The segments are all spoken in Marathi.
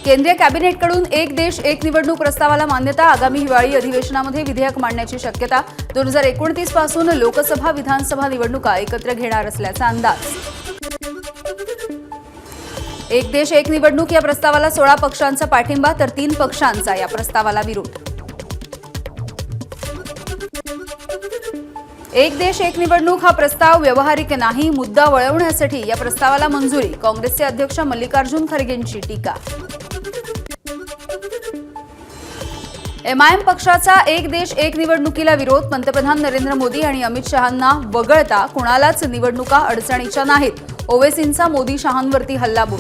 केंद्रीय कॅबिनेटकडून एक देश एक निवडणूक प्रस्तावाला मान्यता. आगामी हिवाळी अधिवेशनामध्ये विधेयक मांडण्याची शक्यता. 2029 पासून लोकसभा विधानसभा निवडणुका एकत्र घेणार असल्याचा अंदाज. एक देश एक निवडणूक या प्रस्तावाला 16 पक्षांचा पाठिंबा तर 3 पक्षांचा या प्रस्तावाला विरोध. एक देश एक निवडणूक हा प्रस्ताव व्यावहारिक नाही. मुद्दा वळवण्यासाठी या प्रस्तावाला मंजुरी. काँग्रेसचे अध्यक्ष मल्लिकार्जुन खरगेंची टीका. एमआयएम पक्षाचा एक देश एक निवडणुकीला विरोध. पंतप्रधान नरेंद्र मोदी आणि अमित शहांना वगळता कुणालाच निवडणुका अडचणीच्या नाहीत. ओवैसींचा मोदी शहांवरती हल्लाबोल.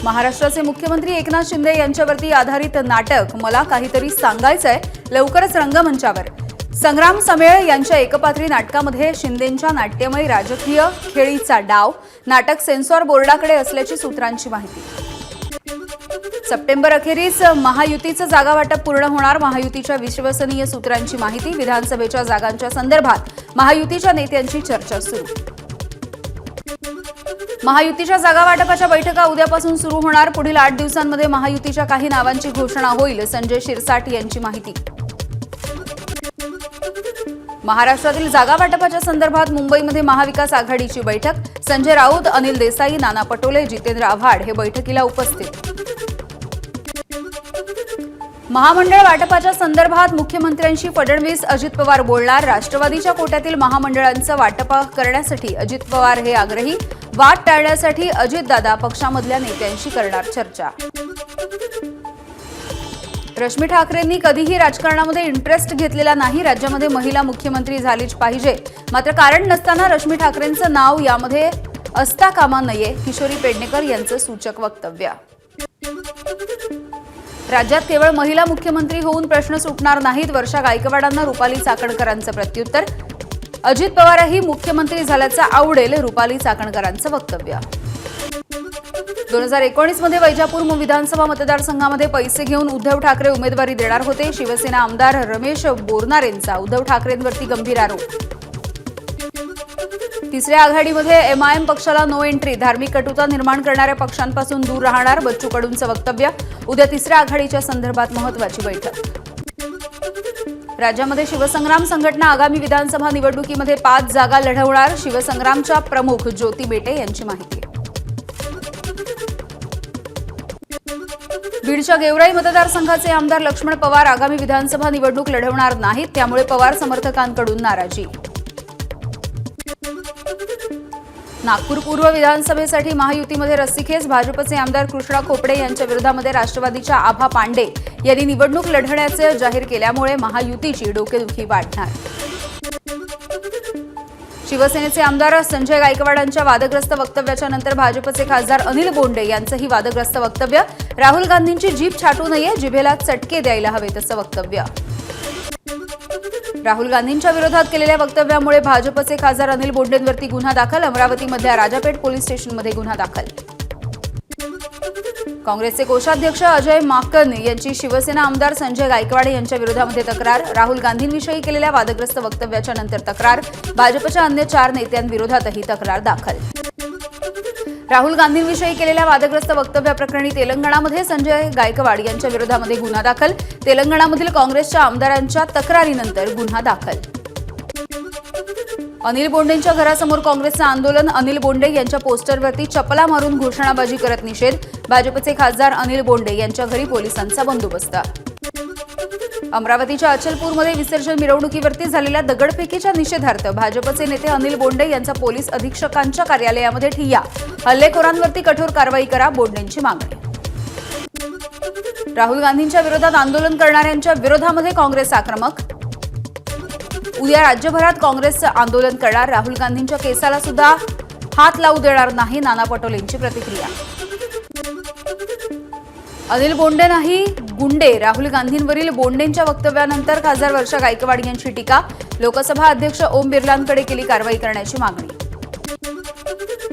महाराष्ट्राचे मुख्यमंत्री एकनाथ शिंदे यांच्यावरती आधारित नाटक मला काहीतरी सांगायचंय लवकरच रंगमंचावर. संग्राम समेळ यांच्या एकपात्री नाटकामध्ये शिंदेंच्या नाट्यमय राजकीय खेळीचा डाव. नाटक सेन्सॉर बोर्डाकडे असल्याची सूत्रांची माहिती. सप्टेंबर अखेरीस महायुतीचं जागा वाटप पूर्ण होणार. महायुतीच्या विश्वसनीय सूत्रांची माहिती. विधानसभेच्या जागांच्या संदर्भात महायुतीच्या नेत्यांची चर्चा सुरू. महायुतीच्या जागा वाटपाच्या बैठका उद्यापासून सुरू होणार. पुढील 8 दिवसांमध्ये महायुतीच्या काही नावांची घोषणा होईल. संजय शिरसाट यांची माहिती. महाराष्ट्रातील जागा वाटपाच्या संदर्भात मुंबईमध्ये महाविकास आघाडीची बैठक. संजय राऊत, अनिल देसाई, नाना पटोले, जितेंद्र आव्हाड हे बैठकीला उपस्थित. महामंडळ वाटपाच्या संदर्भात मुख्यमंत्र्यांशी फडणवीस, अजित पवार बोलणार. राष्ट्रवादीच्या कोट्यातील महामंडळांचं वाटप करण्यासाठी अजित पवार हे आग्रही. वाद टाळण्यासाठी अजितदादा पक्षामधल्या नेत्यांशी करणार चर्चा. रश्मी ठाकरेंनी कधीही राजकारणामध्ये इंटरेस्ट घेतलेला नाही. राज्यामध्ये महिला मुख्यमंत्री झालीच पाहिजे. मात्र कारण नसताना रश्मी ठाकरेंचं नाव यामध्ये असता कामा नये. किशोरी पेडणेकर यांचं सूचक वक्तव्य. राज्यात केवळ महिला मुख्यमंत्री होऊन प्रश्न सुटणार नाहीत. वर्षा गायकवाडांना रुपाली चाकणकरांचं प्रत्युत्तर. अजित पवारही मुख्यमंत्री झाल्याचं आवडेल. रुपाली चाकणकरांचं वक्तव्य. 2019 मध्ये वैजापूर विधानसभा मतदारसंघामध्ये पैसे घेऊन उद्धव ठाकरे उमेदवारी देणार होते. शिवसेना आमदार रमेश बोरनारेंचा उद्धव ठाकरेंवरती गंभीर आरोप. तिसऱ्या आघाडीमध्ये एमआयएम पक्षाला नो एंट्री. धार्मिक कटुता निर्माण करणाऱ्या पक्षांपासून दूर राहणार. बच्चू कडूंचं वक्तव्य. उद्या तिसऱ्या आघाडीच्या संदर्भात महत्त्वाची बैठक. राज्यामध्ये शिवसंग्राम संघटना आगामी विधानसभा निवडणुकीमध्ये 5 जागा लढवणार. शिवसंग्रामच्या प्रमुख ज्योती मेटे यांची माहिती. बीडच्या गेवराई मतदारसंघाचे आमदार लक्ष्मण पवार आगामी विधानसभा निवडणूक लढवणार नाहीत. त्यामुळे पवार समर्थकांकडून नाराजी. नागपूर पूर्व विधानसभेसाठी महायुतीमध्ये रस्सीखेच. भाजपचे आमदार कृष्णा खोपडे यांच्या विरोधामध्ये राष्ट्रवादीच्या आभा पांडे यांनी निवडणूक लढवण्याचे जाहीर केल्यामुळे महायुतीची डोकेदुखी वाढणार. शिवसेनेचे आमदार संजय गायकवाडांच्या वादग्रस्त वक्तव्याच्या नंतर भाजपचे खासदार अनिल बोंडे यांचंही वादग्रस्त वक्तव्य. राहुल गांधींची जीभ छाटू नये, जिभेला चटके द्यायला हवेत असं वक्तव्य. राहुल गांधींच्या विरोधात केलेल्या वक्तव्यामुळे भाजपचे खासदार अनिल बोंडेंवरती गुन्हा दाखल. अमरावतीमधल्या राजापेठ पोलीस स्टेशनमध्ये गुन्हा दाखल. काँग्रेसचे कोषाध्यक्ष अजय माकन यांची शिवसेना आमदार संजय गायकवाड यांच्या विरोधामध्ये तक्रार. राहुल गांधींविषयी केलेल्या वादग्रस्त वक्तव्याच्या नंतर तक्रार. भाजपच्या अन्य 4 नेत्यांविरोधातही तक्रार दाखल. राहुल गांधींविषयी केलेल्या वादग्रस्त वक्तव्याप्रकरणी तेलंगणामध्ये संजय गायकवाड यांच्या विरोधामध्ये गुन्हा दाखल. तेलंगणामधील काँग्रेसच्या आमदारांच्या तक्रारीनंतर गुन्हा दाखल. अनिल बोंडेंच्या घरासमोर काँग्रेसचं आंदोलन. अनिल बोंडे यांच्या पोस्टरवरती चपला मारून घोषणाबाजी करत निषेध. भाजपचे खासदार अनिल बोंडे यांच्या घरी पोलिसांचा बंदोबस्त. अमरावतीच्या अचलपूरमध्ये विसर्जन मिरवणुकीवरती झालेल्या दगडफेकीच्या निषेधार्थ भाजपचे नेते अनिल बोंडे यांचा पोलीस अधीक्षकांच्या कार्यालयामध्ये ठिय्या. हल्लेखोरांवरती कठोर कारवाई करा, बोंडेंची मागणी. राहुल गांधींच्या विरोधात आंदोलन करणाऱ्यांच्या विरोधामध्ये काँग्रेस आक्रमक. उद्या राज्यभरात काँग्रेसचं आंदोलन करणार. राहुल गांधींच्या केसाला सुद्धा हात लावू देणार नाही, नाना पटोलेंची प्रतिक्रिया. अनिल बोंडे नाही गुंडे. राहुल गांधींवरील बोंडेंच्या वक्तव्यानंतर खासदार वर्षा गायकवाड यांची टीका. लोकसभा अध्यक्ष ओम बिर्लांकडे केली कारवाई करण्याची मागणी.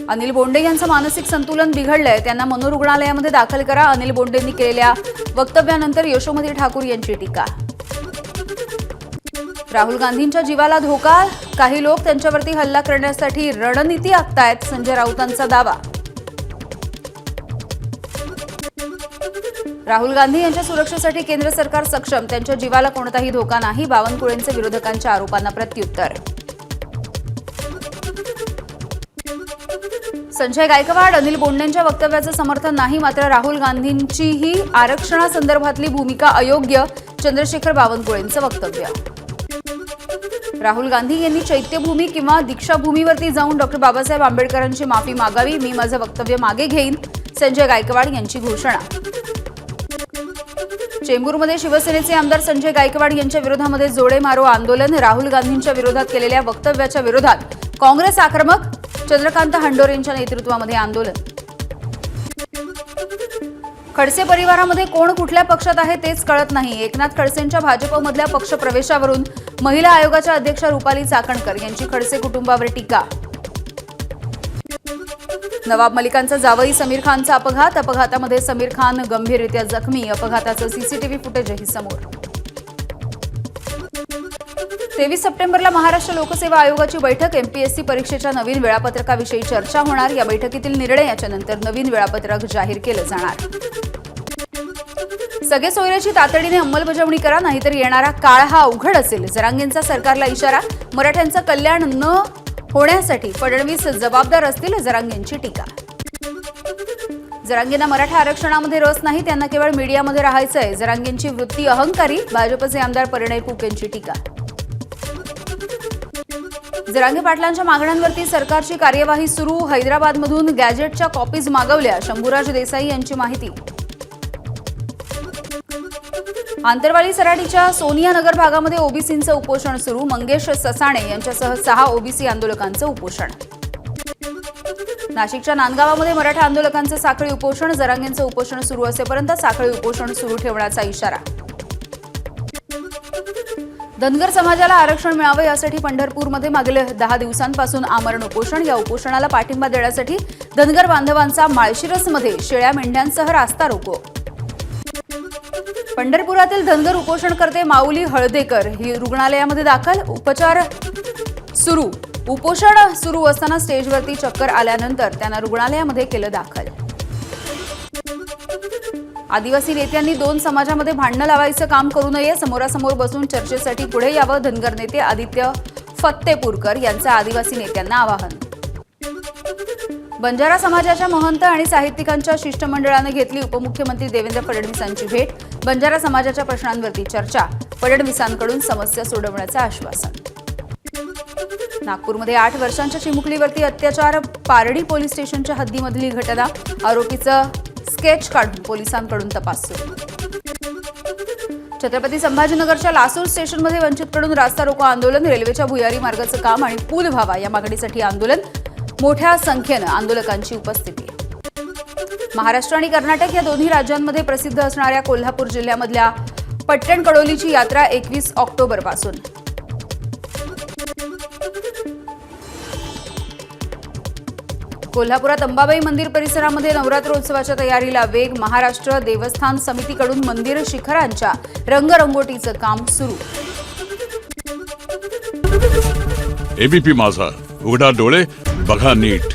अनिल बोंडे यांचं मानसिक संतुलन बिघडलंय, त्यांना मनोरुग्णालयामध्ये दाखल करा. अनिल बोंडेंनी केलेल्या वक्तव्यानंतर यशोमती ठाकूर यांची टीका. राहुल गांधींच्या जीवाला धोका. काही लोक त्यांच्यावरती हल्ला करण्यासाठी रणनीती आखतायत. संजय राऊतांचा दावा. राहुल गांधी यांच्या सुरक्षेसाठी केंद्र सरकार सक्षम, त्यांच्या जीवाला कोणताही धोका नाही. बावनकुळेंचे विरोधकांच्या आरोपांना प्रत्युत्तर. संजय गायकवाड, अनिल बोंडेंच्या वक्तव्याचं समर्थन नाही, मात्र राहुल गांधींचीही आरक्षणासंदर्भातली भूमिका अयोग्य. चंद्रशेखर बावनकुळेंचं वक्तव्य. राहुल गांधी यांनी चैत्यभूमी किंवा दीक्षाभूमीवरती जाऊन डॉ. बाबासाहेब आंबेडकरांची माफी मागावी. मी माझं वक्तव्य मागे घेईन. संजय गायकवाड यांची घोषणा. चेंबूरमध्ये शिवसेनेचे आमदार संजय गायकवाड यांच्या विरोधामध्ये जोडे मारो आंदोलन. राहुल गांधींच्या विरोधात केलेल्या वक्तव्याच्या विरोधात काँग्रेस आक्रमक. चंद्रकांत हंडोरेंच्या नेतृत्वामध्ये आंदोलन. खडसे परिवारामध्ये कोण कुठल्या पक्षात आहे तेच कळत नाही. एकनाथ खडसेंच्या भाजपमधल्या पक्षप्रवेशावरून महिला आयोगाच्या अध्यक्षा रुपाली चाकणकर यांची खडसे कुटुंबावर टीका. नवाब मलिकांचा जावई समीर खानचा अपघात. अपघातामध्ये समीर खान गंभीररित्या जखमी. अपघाताचं सीसीटीव्ही फुटेजही समोर. 23 सप्टेंबरला महाराष्ट्र लोकसेवा आयोगाची बैठक. एमपीएससी परीक्षेच्या नवीन वेळापत्रकाविषयी चर्चा होणार. या बैठकीतील निर्णय याच्यानंतर नवीन वेळापत्रक जाहीर केलं जाणार. सगळे सोयऱ्याची तातडीने अंमलबजावणी करा, नाहीतर येणारा काळ हा अवघड असेल. जरांगेंचा सरकारला इशारा. मराठ्यांचं कल्याण न होण्यासाठी फडणवीस जबाबदार असतील. जरांगेंची टीका. जरांगेंना मराठा आरक्षणामध्ये रस नाही, त्यांना केवळ मीडियामध्ये राहायचंय. जरांगेंची वृत्ती अहंकारी. भाजपचे आमदार परिणय फुक यांची टीका. जरांगे पाटलांच्या मागण्यांवरती सरकारची कार्यवाही सुरू. हैदराबादमधून गॅजेटच्या कॉपीज मागवल्या. शंभूराज देसाई यांची माहिती. आंतरवाली सराटीच्या सोनिया नगर भागामध्ये ओबीसींचं उपोषण सुरू. मंगेश ससाणे यांच्यासह 6 ओबीसी आंदोलकांचं उपोषण. नाशिकच्या नांदगावामध्ये मराठा आंदोलकांचं साखळी उपोषण. जरांगेंचं उपोषण सुरू असेपर्यंत साखळी उपोषण सुरू ठेवण्याचा इशारा. धनगर समाजाला आरक्षण मिळावं यासाठी पंढरपूरमध्ये मागील 10 दिवसांपासून आमरण उपोषण. या उपोषणाला पाठिंबा देण्यासाठी धनगर बांधवांचा माळशिरसमध्ये शेळ्या मेंढ्यांसह रास्ता रोको. पंढरपुरातील धनगर उपोषणकर्ते माऊली हळदेकर ही रुग्णालयामध्ये दाखल. उपचार सुरू. उपोषण सुरू असताना स्टेजवरती चक्कर आल्यानंतर त्यांना रुग्णालयामध्ये केलं दाखल. आदिवासी नेत्यांनी 2 समाजामध्ये भांडणं लावायचं काम करू नये. समोरासमोर बसून चर्चेसाठी पुढे यावं. धनगर नेते आदित्य फत्तेपूरकर यांचं आदिवासी नेत्यांना आवाहन. बंजारा समाजाच्या महंत आणि साहित्यिकांच्या शिष्टमंडळाने घेतली उपमुख्यमंत्री देवेंद्र फडणवीसांची भेट. बंजारा समाजाच्या प्रश्नांवरती चर्चा. फडणवीसांकडून समस्या सोडवण्याचं आश्वासन. नागपूरमध्ये 8 वर्षांच्या चिमुकलीवरती अत्याचार. पारडी पोलीस स्टेशनच्या हद्दीमधली घटना. आरोपीचं स्केच काढून पोलिसांकडून तपास सुरू. छत्रपती संभाजीनगरच्या लासूर स्टेशनमध्ये वंचितकडून रास्ता रोको आंदोलन. रेल्वेच्या भुयारी मार्गाचं काम आणि पूल व्हावा या मागणीसाठी आंदोलन. मोठ्या संख्येनं आंदोलकांची उपस्थिती. महाराष्ट्र आणि कर्नाटक या दोन्ही राज्यांमध्ये प्रसिद्ध असणाऱ्या कोल्हापूर जिल्ह्यामधल्या पट्टणकडोलीची यात्रा 21 ऑक्टोबरपासून. कोल्हापुरात अंबाबाई मंदिर परिसरामध्ये नवरात्रोत्सवाच्या तयारीला वेग. महाराष्ट्र देवस्थान समितीकडून मंदिर शिखरांच्या रंगरंगोटीचं काम सुरू. एबीपी माझा, उघडा डोळे बघा नीट.